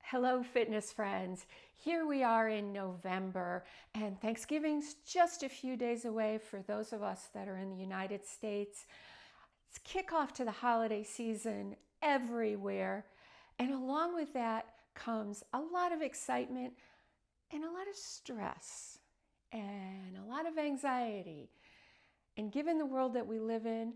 Hello, fitness friends. Here we are in November, and Thanksgiving's just a few days away for those of us that are in the United States. It's kickoff to the holiday season everywhere, and along with that comes a lot of excitement and a lot of stress and a lot of anxiety. And given the world that we live in,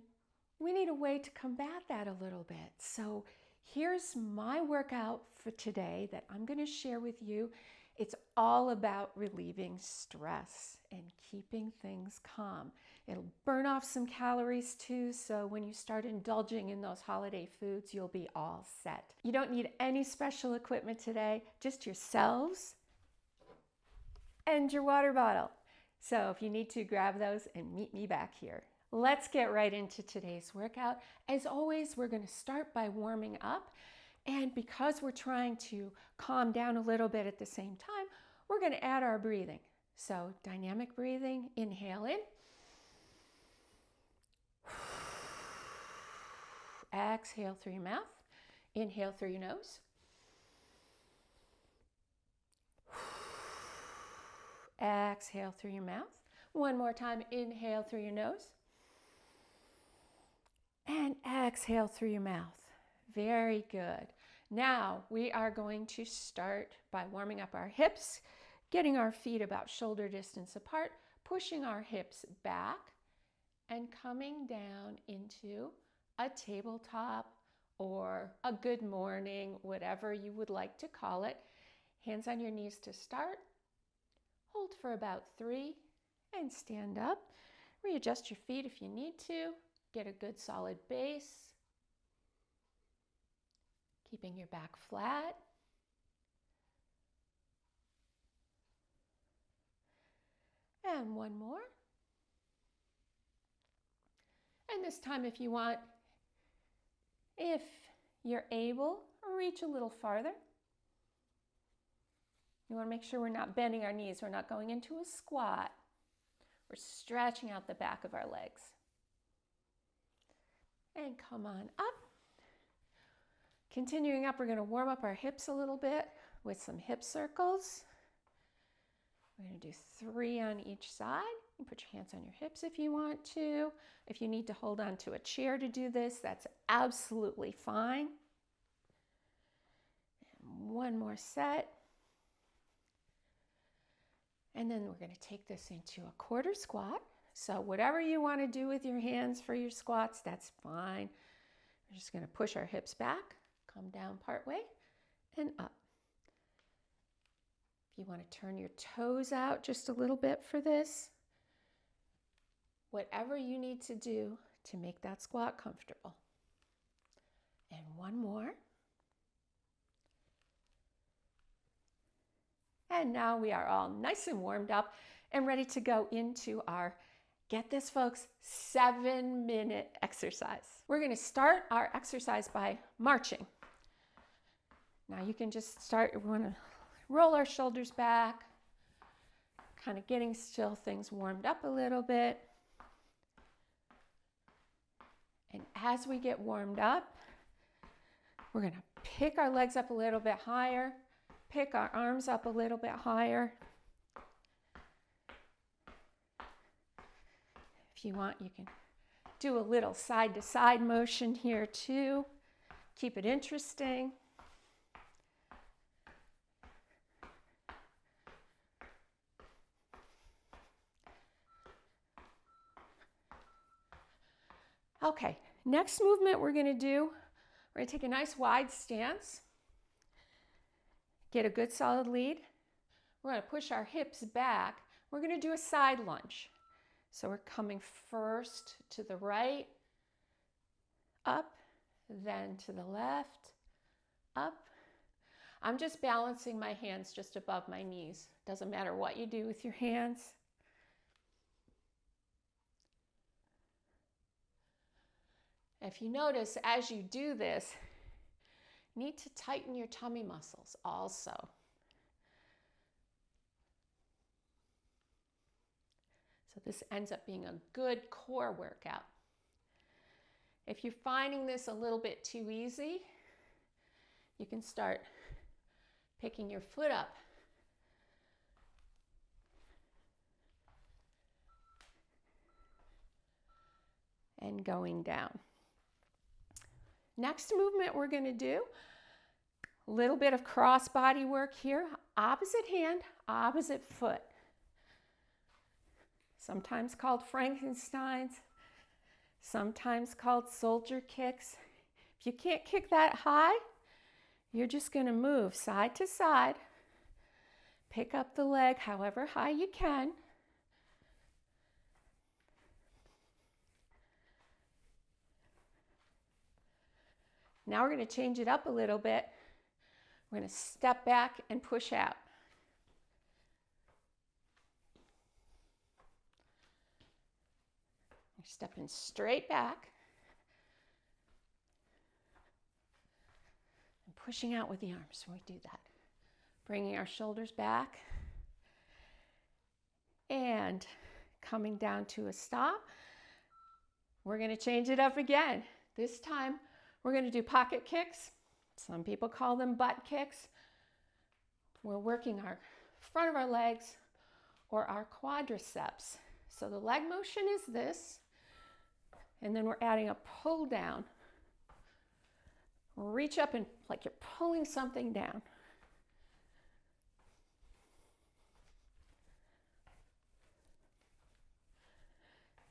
we need a way to combat that a little bit. So here's my workout for today that I'm going to share with you. It's all about relieving stress and keeping things calm. It'll burn off some calories too, so when you start indulging in those holiday foods, you'll be all set. You don't need any special equipment today, just yourselves and your water bottle. So if you need to, grab those and meet me back here. Let's get right into today's workout. As always, we're going to start by warming up. And because we're trying to calm down a little bit at the same time, we're going to add our breathing. So dynamic breathing, inhale in. Exhale through your mouth. Inhale through your nose. Exhale through your mouth. One more time, inhale through your nose. And exhale through your mouth. Very good. Now we are going to start by warming up our hips, getting our feet about shoulder distance apart, pushing our hips back, and coming down into a tabletop or a good morning, whatever you would like to call it. Hands on your knees to start. Hold for about 3 and stand up. Readjust your feet if you need to. Get a good solid base, keeping your back flat. And one more. And this time, if you want, if you're able, reach a little farther. You want to make sure we're not bending our knees. We're not going into a squat. We're stretching out the back of our legs. And come on up. Continuing up, we're going to warm up our hips a little bit with some hip circles. We're going to do 3 on each side. You can put your hands on your hips if you want to. If you need to hold on to a chair to do this, that's absolutely fine. And one more set. And then we're going to take this into a quarter squat. So whatever you want to do with your hands for your squats, that's fine. We're just going to push our hips back, come down part way, and up. If you want to turn your toes out just a little bit for this, whatever you need to do to make that squat comfortable. And one more. And now we are all nice and warmed up and ready to go into our, get this folks, 7-minute exercise. We're going to start our exercise by marching. Now you can just start, we want to roll our shoulders back, kind of getting still things warmed up a little bit. And as we get warmed up, we're going to pick our legs up a little bit higher, pick our arms up a little bit higher. If you want, you can do a little side-to-side motion here too. Keep it interesting. Okay, next movement we're going to do, we're going to take a nice wide stance. Get a good solid lead. We're going to push our hips back. We're going to do a side lunge. So we're coming first to the right, up, then to the left, up. I'm just balancing my hands just above my knees. Doesn't matter what you do with your hands. If you notice, as you do this, you need to tighten your tummy muscles also. So this ends up being a good core workout. If you're finding this a little bit too easy, you can start picking your foot up and going down. Next movement we're going to do, a little bit of cross body work here. Opposite hand, opposite foot. Sometimes called Frankensteins, sometimes called soldier kicks. If you can't kick that high, you're just going to move side to side. Pick up the leg however high you can. Now we're going to change it up a little bit. We're going to step back and push out. You're stepping straight back and pushing out with the arms when we do that. Bringing our shoulders back and coming down to a stop. We're going to change it up again. This time we're going to do pocket kicks. Some people call them butt kicks. We're working our front of our legs or our quadriceps. So the leg motion is this, and then we're adding a pull down. Reach up and like you're pulling something down.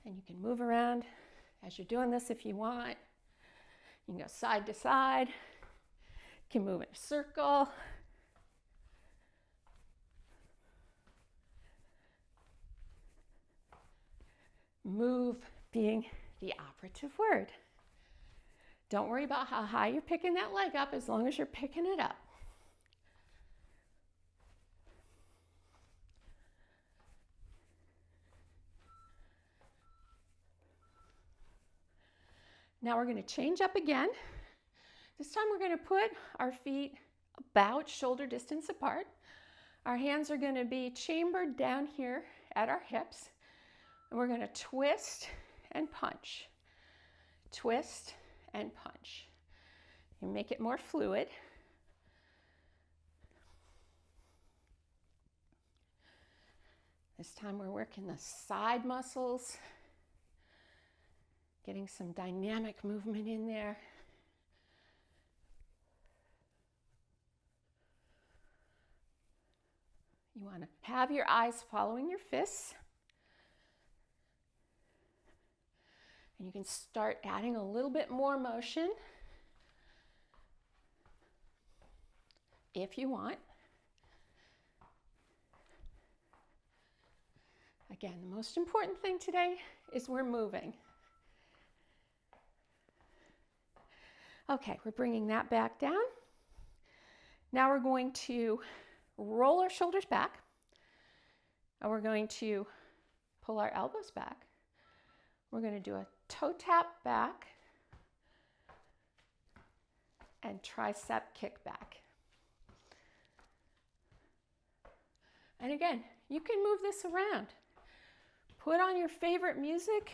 And you can move around as you're doing this if you want. You can go side to side. You can move in a circle. Move being the operative word. Don't worry about how high you're picking that leg up as long as you're picking it up. Now we're going to change up again. This time we're going to put our feet about shoulder distance apart. Our hands are going to be chambered down here at our hips. And we're going to twist and punch. Twist and punch. You make it more fluid. This time we're working the side muscles. Getting some dynamic movement in there. You want to have your eyes following your fists. And you can start adding a little bit more motion if you want. Again, the most important thing today is we're moving. Okay, we're bringing that back down. Now we're going to roll our shoulders back, and we're going to pull our elbows back. We're going to do a toe tap back and tricep kick back. And again, you can move this around. Put on your favorite music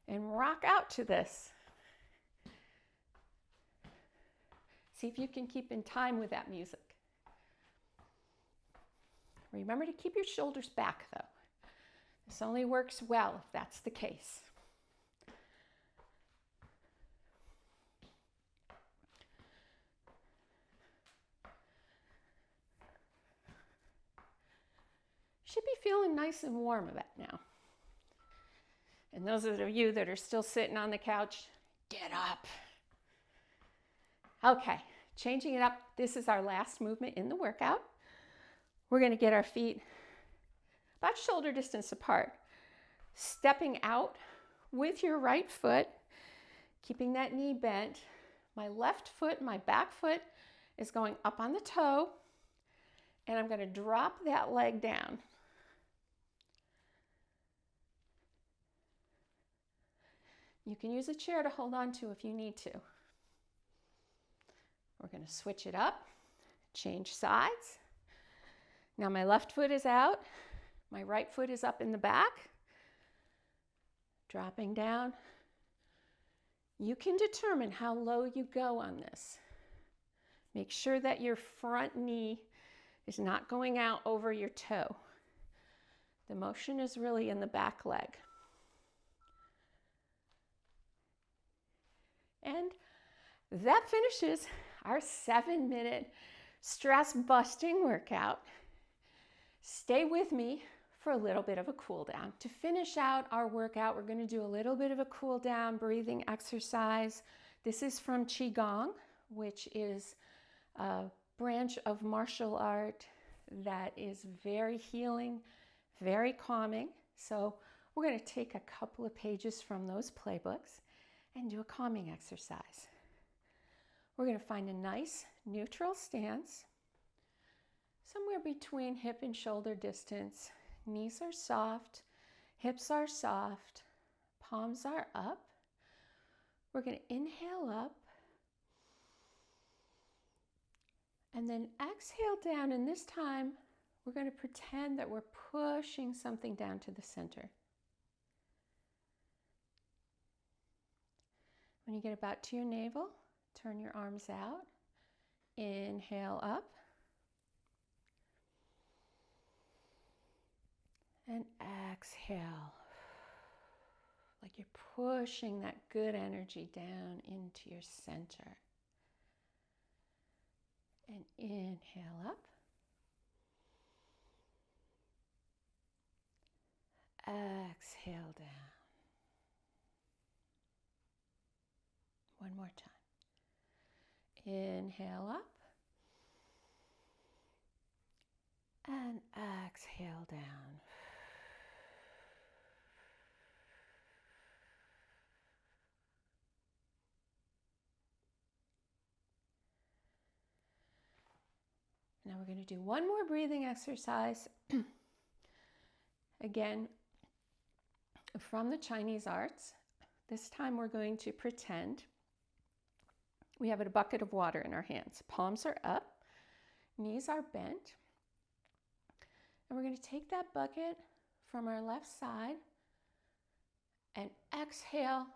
and rock out to this. See if you can keep in time with that music. Remember to keep your shoulders back though. This only works well if that's the case. You should be feeling nice and warm about now. And those of you that are still sitting on the couch, get up. Okay, changing it up. This is our last movement in the workout. We're going to get our feet about shoulder distance apart, stepping out with your right foot, keeping that knee bent. My left foot, my back foot is going up on the toe, and I'm going to drop that leg down. You can use a chair to hold on to if you need to. We're going to switch it up, change sides. Now my left foot is out, My right foot is up in the back, dropping down. You can determine how low you go on this. Make sure that your front knee is not going out over your toe. The motion is really in the back leg. And that finishes our 7-minute stress busting workout. Stay with me for a little bit of a cool down. To finish out our workout, we're going to do a little bit of a cool down breathing exercise. This is from Qigong, which is a branch of martial art that is very healing, very calming. So we're going to take a couple of pages from those playbooks and do a calming exercise. We're going to find a nice neutral stance, somewhere between hip and shoulder distance. Knees are soft, hips are soft, palms are up. We're going to inhale up and then exhale down, and this time we're going to pretend that we're pushing something down to the center. When you get about to your navel, turn your arms out. Inhale up. And exhale. Like you're pushing that good energy down into your center. And inhale up. Exhale down. One more time. Inhale up. And exhale down. Now we're going to do one more breathing exercise. Again, from the Chinese arts. This time we're going to pretend we have a bucket of water in our hands. Palms are up, knees are bent. And we're going to take that bucket from our left side and exhale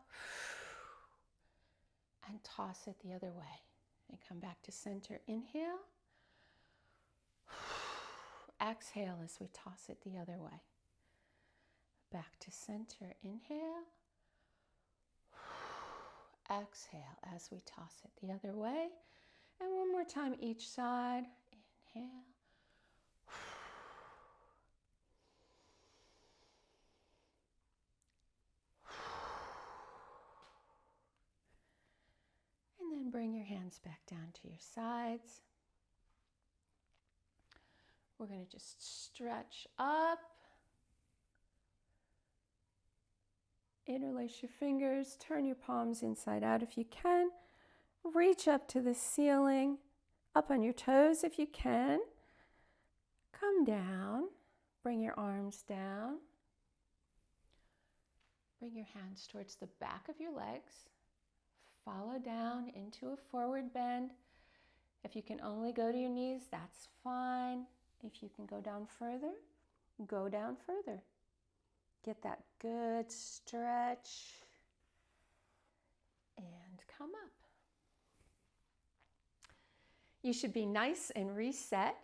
and toss it the other way. And come back to center. Inhale. Exhale as we toss it the other way. Back to center. Inhale. Exhale as we toss it the other way. And one more time each side. Inhale. And then bring your hands back down to your sides. We're going to just stretch up. Interlace your fingers, turn your palms inside out if you can. Reach up to the ceiling, up on your toes if you can. Come down, bring your arms down. Bring your hands towards the back of your legs. Follow down into a forward bend. If you can only go to your knees, that's fine. If you can go down further, go down further. Get that good stretch and come up. You should be nice and reset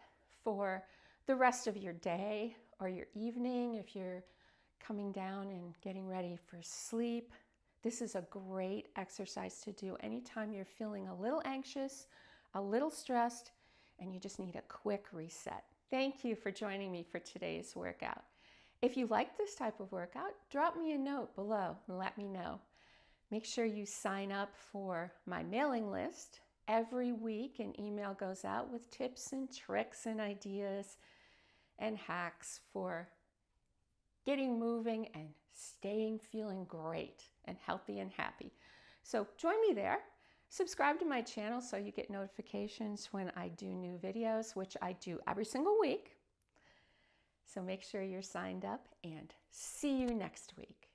for the rest of your day or your evening if you're coming down and getting ready for sleep. This is a great exercise to do anytime you're feeling a little anxious, a little stressed, and you just need a quick reset. Thank you for joining me for today's workout. If you like this type of workout, drop me a note below and let me know. Make sure you sign up for my mailing list. Every week an email goes out with tips and tricks and ideas and hacks for getting moving and staying feeling great and healthy and happy. So join me there. Subscribe to my channel so you get notifications when I do new videos, which I do every single week. So make sure you're signed up and see you next week.